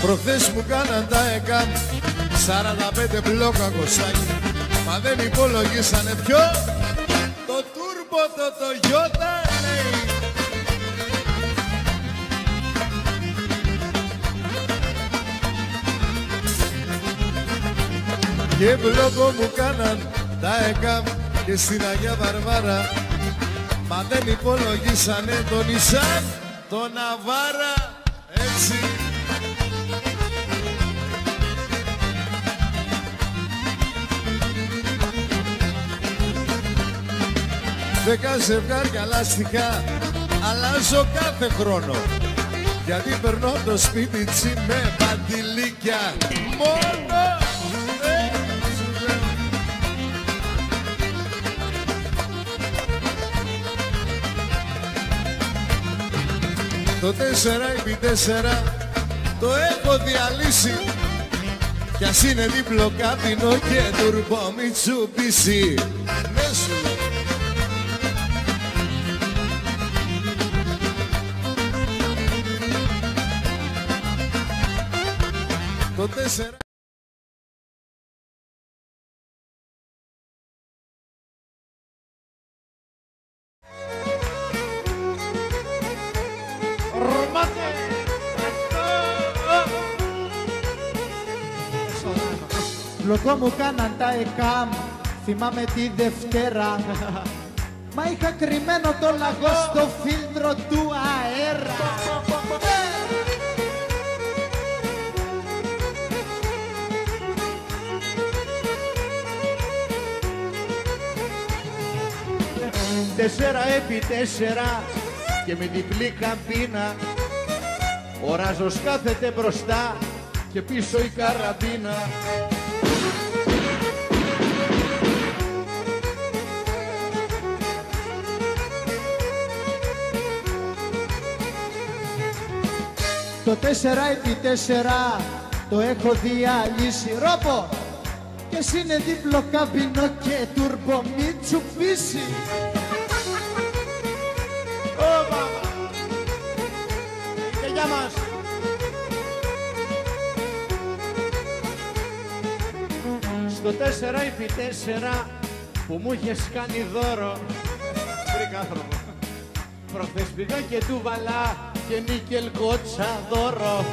Προχθές μου κάναν τα ΕΚΑΜ 45 μπλόκα κοσάκι, μα δεν υπολογίσανε ποιο, το τούρμπο το Toyota λέει. Και μπλόκο μου κάναν τα ΕΚΑΜ και στην Αγία Βαρβάρα, μα δεν υπολογίσανε τον Ισάν, τον Ναβάρα, έτσι. Δέκα ζευγάρια λάστιχα αλλάζω κάθε χρόνο, γιατί περνώ το σπίτι τσι με παντιλίκια μόνο. Το 4x4 το έχω διαλύσει, κι ας είναι δίπλο κάπινο και τουρμπο Μιτσουμπίσι. Ναι σου. Το 4. Μπλοκό μου κάναν τα ΕΚΑΜ, θυμάμαι τη Δευτέρα, μα είχα κρυμμένο το λαγό στο φίλτρο του αέρα. Τέσσερα επί 4 και με διπλή καμπίνα, ο Ράζος κάθεται μπροστά και πίσω η καραμπίνα. Το 4x4 το έχω διαλύσει, ρόπο, και εσύ είναι δίπλο καμπινό και τουρμπο Μιτσουμπίσι. Και για μας. Στο 4x4 που μου είχες κάνει δώρο, βρήκα άνθρωπο, προχθές πήγα και του βαλά και νίκελ κότσα δώρο.